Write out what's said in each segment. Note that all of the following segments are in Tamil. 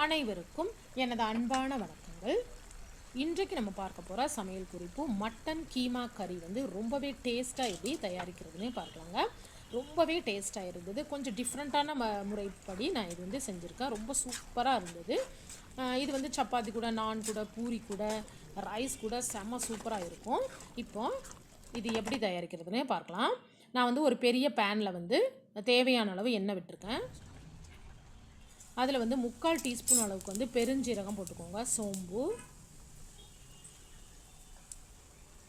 அனைவருக்கும் எனது அன்பான வணக்கங்கள். இன்றைக்கு நம்ம பார்க்க போகிற சமையல் குறிப்பு மட்டன் கீமா கறி வந்து ரொம்பவே டேஸ்ட்டாக எப்படி தயாரிக்கிறதுனே பார்க்கலாங்க. ரொம்பவே டேஸ்ட்டாக இருந்தது. கொஞ்சம் டிஃப்ரெண்ட்டான முறைப்படி நான் இது வந்து செஞ்சுருக்கேன். ரொம்ப சூப்பராக இருந்தது. இது வந்து சப்பாத்தி கூட, நான் கூட, பூரி கூட, ரைஸ் கூட செம்ம சூப்பராக இருக்கும். இப்போ இது எப்படி தயாரிக்கிறதுனே பார்க்கலாம். நான் வந்து ஒரு பெரிய பேனில் வந்து தேவையான அளவு எண்ணெய் விட்டுருக்கேன். அதில் வந்து 3/4 டீஸ்பூன் அளவுக்கு வந்து பெருஞ்சீரகம் போட்டுக்கோங்க, சோம்பு.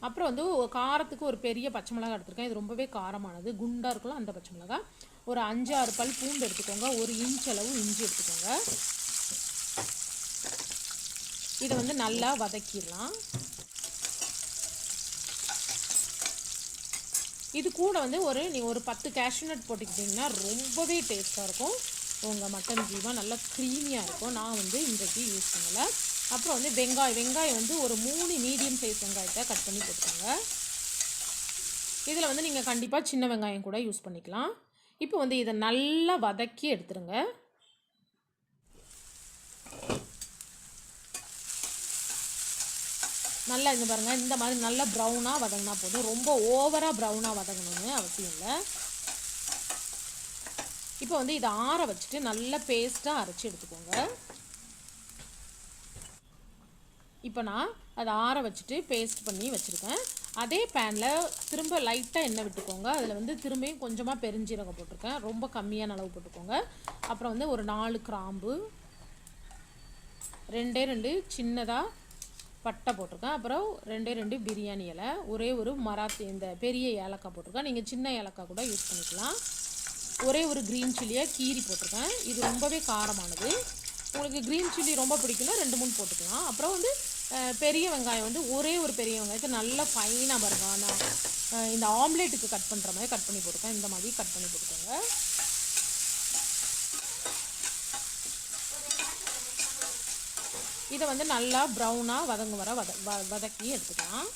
அப்புறம் வந்து காரத்துக்கு ஒரு பெரிய பச்சை மிளகாய் எடுத்துருக்கேன். இது ரொம்பவே காரமானது, குண்டாக இருக்கலாம் அந்த பச்சை மிளகாய். ஒரு 5-6 பல் பூண்டு எடுத்துக்கோங்க. 1 இன்ச் அளவு இஞ்சி எடுத்துக்கோங்க. இதை வந்து நல்லா வதக்கிடலாம். இது கூட வந்து ஒரு 10 கேஷ்யூ நட் போட்டுக்கிட்டிங்கன்னா ரொம்பவே டேஸ்ட்டாக இருக்கும். உங்கள் மட்டன் கீமா நல்லா க்ரீமியாக இருக்கும். நான் வந்து இன்றைக்கு யூஸ் பண்ணலை. அப்புறம் வந்து வெங்காயம் வந்து ஒரு 3 மீடியம் சைஸ் வெங்காயத்தை கட் பண்ணி போட்டுக்கோங்க. இதில் வந்து நீங்கள் கண்டிப்பாக சின்ன வெங்காயம் கூட யூஸ் பண்ணிக்கலாம். இப்போ வந்து இதை நல்லா வதக்கி எடுத்துருங்க. நல்லா இந்த பாருங்கள், இந்த மாதிரி நல்லா ப்ரௌனாக வதங்கினா போதும். ரொம்ப ஓவராக ப்ரௌனாக வதங்கணும்னு அவசியம் இல்லை. இப்போ வந்து இதை ஆற வச்சுட்டு நல்லா பேஸ்ட்டாக அரைச்சி எடுத்துக்கோங்க. இப்போ நான் அதை ஆற வச்சுட்டு பேஸ்ட் பண்ணி வச்சுருக்கேன். அதே பேனில் திரும்ப லைட்டாக எண்ணெய் விட்டுக்கோங்க. அதில் வந்து திரும்பியும் கொஞ்சமாக பெருஞ்சீரகம் போட்டிருக்கேன். ரொம்ப கம்மியான அளவு போட்டுக்கோங்க. அப்புறம் வந்து ஒரு 4 கிராம்பு, 2 சின்னதாக பட்டை போட்டிருக்கேன். அப்புறம் 2 பிரியாணி இலை, ஒரு மராத்தி இந்த பெரிய ஏலக்காய் போட்டிருக்கேன். நீங்கள் சின்ன ஏலக்காய் கூட யூஸ் பண்ணிக்கலாம். ஒரு க்ரீன் சில்லியை கீரி போட்டிருக்கேன். இது ரொம்பவே காரமானது. உங்களுக்கு க்ரீன் சில்லி ரொம்ப பிடிக்குன்னா 2-3 போட்டுக்கலாம். அப்புறம் வந்து பெரிய வெங்காயம் வந்து ஒரு பெரிய வெங்காயத்தை நல்லா ஃபைனாக பாருங்க. நான் இந்த ஆம்லேட்டுக்கு கட் பண்ணுற மாதிரி கட் பண்ணி போட்டுருக்கேன். இந்த மாதிரி கட் பண்ணி போட்டுக்கோங்க. இதை வந்து நல்லா ப்ரௌனாக வதக்கி எடுத்துக்கலாம்.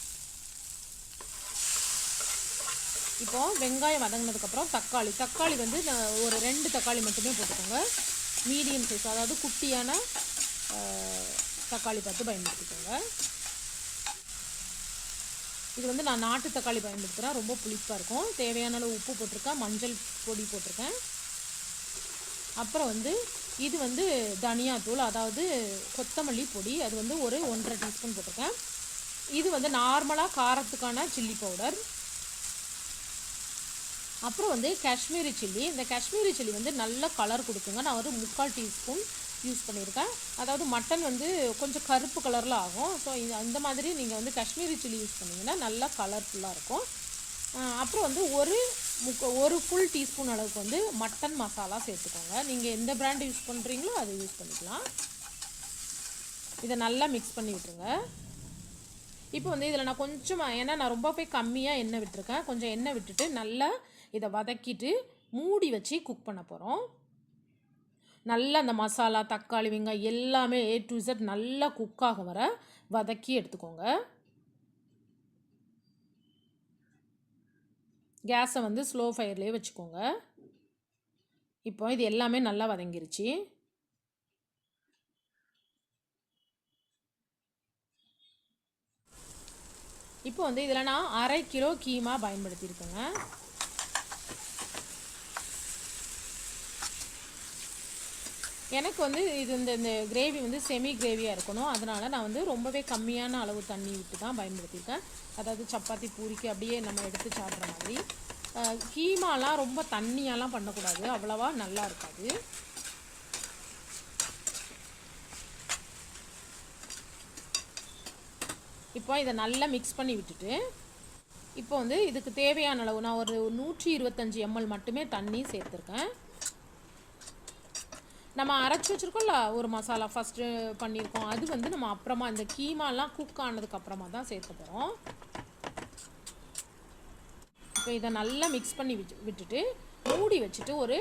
இப்போது வெங்காயம் வதங்கினதுக்கப்புறம் தக்காளி வந்து ஒரு 2 தக்காளி மட்டுமே போட்டுக்கோங்க. மீடியம் சைஸ், அதாவது குட்டியான தக்காளி பார்த்து பயன்படுத்திக்கோங்க. இது வந்து நான் நாட்டு தக்காளி பயன்படுத்துகிறேன். ரொம்ப புளிப்பாக இருக்கும். தேவையான அளவு உப்பு போட்டிருக்கேன், மஞ்சள் பொடி போட்டிருக்கேன். அப்புறம் வந்து இது வந்து தனியாத்தூள், அதாவது கொத்தமல்லி பொடி, அது வந்து ஒரு 1.5 டீஸ்பூன் போட்டிருக்கேன். இது வந்து நார்மலாக காரத்துக்கான சில்லி பவுடர். அப்புறம் வந்து காஷ்மீரி சில்லி. இந்த காஷ்மீரி சில்லி வந்து நல்ல கலர் கொடுக்குங்க. நான் ஒரு 3/4 டீஸ்பூன் யூஸ் பண்ணியிருக்கேன். அதாவது மட்டன் வந்து கொஞ்சம் கருப்பு கலரில் ஆகும். ஸோ இந்த மாதிரி நீங்கள் வந்து காஷ்மீரி சில்லி யூஸ் பண்ணிங்கன்னா நல்லா கலர்ஃபுல்லாக இருக்கும். அப்புறம் வந்து ஒரு ஃபுல் டீஸ்பூன் அளவுக்கு வந்து மட்டன் மசாலா சேர்த்துக்கோங்க. நீங்கள் எந்த பிராண்ட் யூஸ் பண்ணுறீங்களோ அதை யூஸ் பண்ணிக்கலாம். இதை நல்லா மிக்ஸ் பண்ணி விட்டுருங்க. இப்போ வந்து இதில் நான் கொஞ்சமாக, ஏன்னா நான் ரொம்பவே கம்மியாக எண்ணெய் விட்டுருக்கேன், கொஞ்சம் எண்ணெய் விட்டுட்டு நல்லா இதை வதக்கிட்டு மூடி வச்சு குக் பண்ண போகிறோம். நல்லா அந்த மசாலா, தக்காளி, வெங்காயம் எல்லாமே A to Z நல்லா குக்காக வர வதக்கி எடுத்துக்கோங்க. கேஸை வந்து ஸ்லோ ஃபயர்லேயே வச்சுக்கோங்க. இப்போ இது எல்லாமே நல்லா வதங்கிருச்சு. இப்போ வந்து இதில் நான் 1/2 கிலோ கீமா பயன்படுத்தியிருக்கேங்க. எனக்கு வந்து இது இந்த கிரேவி வந்து செமி கிரேவியாக இருக்கணும். அதனால் நான் வந்து ரொம்பவே கம்மியான அளவு தண்ணி விட்டு தான் பயன்படுத்தியிருக்கேன். அதாவது சப்பாத்தி பூரிக்கு அப்படியே நம்ம எடுத்து சாப்பிட்ற மாதிரி. கீமாலாம் ரொம்ப தண்ணியாலாம் பண்ணக்கூடாது, அவ்வளவா நல்லா இருக்காது. இப்போ இதை நல்லா மிக்ஸ் பண்ணி விட்டுட்டு, இப்போ வந்து இதுக்கு தேவையான அளவு நான் ஒரு 125 ml மட்டுமே தண்ணி சேர்த்துருக்கேன். நம்ம அரைச்சி வச்சுருக்கோம்ல ஒரு மசாலா ஃபஸ்ட்டு பண்ணியிருக்கோம், அது வந்து நம்ம அப்புறமா இந்த கீமாலாம் குக் ஆனதுக்கப்புறமா தான் சேர்க்க போகிறோம். இப்போ இதை நல்லா மிக்ஸ் பண்ணி விட்டுட்டு மூடி வச்சுட்டு ஒரு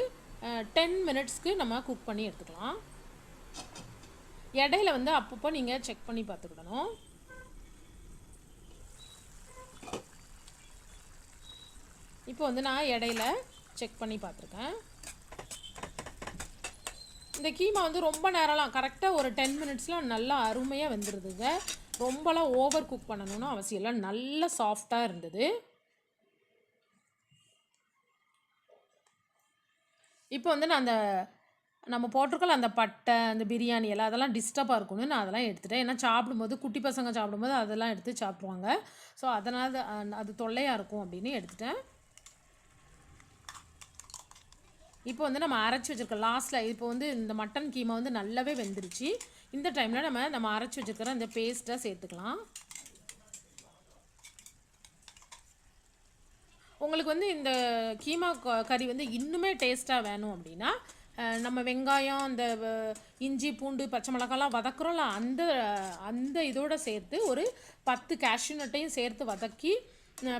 10 மினிட்ஸ்க்கு நம்ம குக் பண்ணி எடுத்துக்கலாம். இடையில வந்து அப்பப்போ நீங்கள் செக் பண்ணி பார்த்துக்கிடணும். இப்போ வந்து நான் இடையில செக் பண்ணி பார்த்துருக்கேன். இந்த கீமா வந்து ரொம்ப நேரம்லாம் கரெக்டாக ஒரு 10 மினிட்ஸ்லாம் நல்லா அருமையாக வெந்துடுதுங்க. ரொம்பலாம் ஓவர் குக் பண்ணணும்னு அவசியம் இல்லை. நல்ல சாஃப்டாக இருந்தது. இப்போ வந்து நான் நம்ம போட்டிருக்கல அந்த பட்டை, அந்த பிரியாணி எல்லாம் அதெல்லாம் டிஸ்டர்பாக இருக்கும்னு நான் அதெல்லாம் எடுத்துட்டேன். ஏன்னா சாப்பிடும்போது குட்டி பசங்க சாப்பிடும்போது அதெல்லாம் எடுத்து சாப்பிடுவாங்க. ஸோ அதனால் அது தொல்லையாக இருக்கும் அப்படின்னு எடுத்துட்டேன். இப்போ வந்து நம்ம அரைச்சி வச்சுருக்க லாஸ்ட்டில் இப்போ வந்து இந்த மட்டன் கீமா வந்து நல்லாவே வெந்துருச்சு. இந்த டைமில் நம்ம அரைச்சி வச்சுருக்கிற இந்த பேஸ்ட்டை சேர்த்துக்கலாம். உங்களுக்கு வந்து இந்த கீமா கறி வந்து இன்னுமே டேஸ்ட்டாக வேணும் அப்படின்னா நம்ம வெங்காயம் இந்த இஞ்சி பூண்டு பச்சை மிளகாலாம் வதக்குறோம்ல அந்த இதோடு சேர்த்து ஒரு 10 கேஷ்யூ நட்டையும் சேர்த்து வதக்கி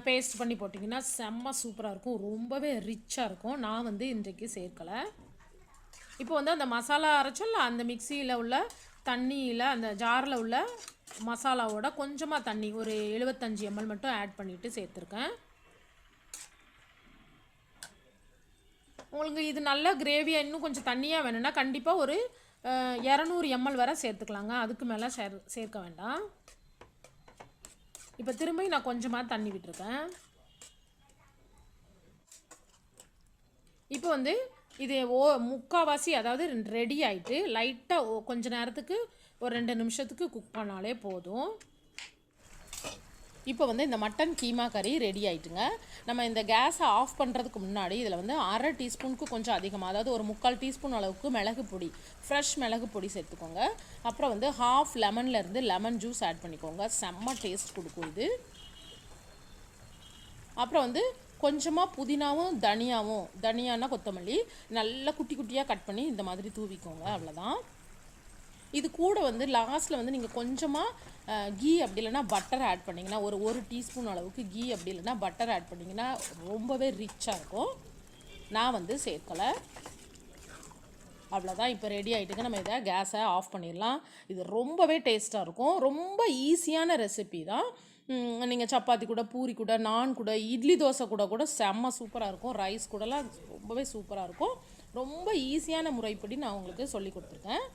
பேஸ்ட் பண்ணி போட்டிங்கன்னா செம்ம சூப்பராக இருக்கும். ரொம்பவே ரிச்சாக இருக்கும். நான் வந்து இன்றைக்கு சேர்க்கலை. இப்போ வந்து அந்த மசாலா அரைச்சோம்ல அந்த மிக்சியில் உள்ள தண்ணியில் அந்த ஜாரில் உள்ள மசாலாவோட கொஞ்சமாக தண்ணி ஒரு 75 ml மட்டும் ஆட் பண்ணிவிட்டு சேர்த்துருக்கேன். உங்களுக்கு இது நல்ல கிரேவியாக இன்னும் கொஞ்சம் தண்ணியாக வேணும்னா கண்டிப்பாக ஒரு 200 ml வரை சேர்த்துக்கலாங்க. அதுக்கு மேலே சேர்க்க வேண்டாம். இப்போ திரும்பி நான் கொஞ்சமாக தண்ணி விட்டுருக்கேன். இப்போ வந்து இது முக்கால்வாசி அதாவது ரெடி ஆகிட்டு லைட்டாக கொஞ்சம் நேரத்துக்கு ஒரு 2 நிமிஷத்துக்கு குக் பண்ணாலே போதும். இப்போ வந்து இந்த மட்டன் கீமா கறி ரெடி ஆகிட்டுங்க. நம்ம இந்த கேஸை ஆஃப் பண்ணுறதுக்கு முன்னாடி இதில் வந்து 1/2 டீஸ்பூனுக்கு கொஞ்சம் அதிகமாக அதாவது ஒரு 3/4 டீஸ்பூன் அளவுக்கு மிளகு பொடி ஃப்ரெஷ் மிளகு பொடி சேர்த்துக்கோங்க. அப்புறம் வந்து ½ லெமன்லேருந்து லெமன் ஜூஸ் ஆட் பண்ணிக்கோங்க. செம்ம டேஸ்ட் கொடுக்கும் இது. அப்புறம் வந்து கொஞ்சமாக புதினாவும் தனியானா கொத்தமல்லி நல்லா குட்டி குட்டியாக கட் பண்ணி இந்த மாதிரி தூவிக்கோங்க. அவ்வளோதான். இது கூட வந்து லாஸ்ட்டில் வந்து நீங்கள் கொஞ்சமாக கீ அப்படி இல்லைனா பட்டர் ஆட் பண்ணிங்கன்னா ஒரு டீஸ்பூன் அளவுக்கு கீ அப்படி இல்லைனா பட்டர் ஆட் பண்ணிங்கன்னா ரொம்பவே ரிச்சாக இருக்கும். நான் வந்து சேர்க்கலை. அவ்வளோதான். இப்போ ரெடி ஆகிட்டுங்க. நம்ம இதை கேஸை ஆஃப் பண்ணிடலாம். இது ரொம்பவே டேஸ்ட்டாக இருக்கும். ரொம்ப ஈஸியான ரெசிபி தான். நீங்கள் சப்பாத்தி கூட, பூரி கூட, நான் கூட, இட்லி தோசை கூட செம்ம சூப்பராக இருக்கும். ரைஸ் கூடலாம் ரொம்பவே சூப்பராக இருக்கும். ரொம்ப ஈஸியான முறைப்படி நான் உங்களுக்கு சொல்லி கொடுத்துருக்கேன்.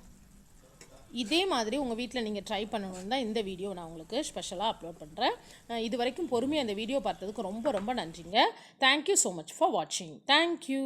இதே மாதிரி உங்கள் வீட்டில் நீங்கள் ட்ரை பண்ணணுன்னு தான் இந்த வீடியோ நான் உங்களுக்கு ஸ்பெஷலாக அப்லோட் பண்ணுறேன். இது வரைக்கும் பொறுமையாக இந்த வீடியோ பார்த்ததுக்கு ரொம்ப ரொம்ப நன்றிங்க. தேங்க்யூ ஸோ மச் ஃபார் வாட்சிங். தேங்க்யூ.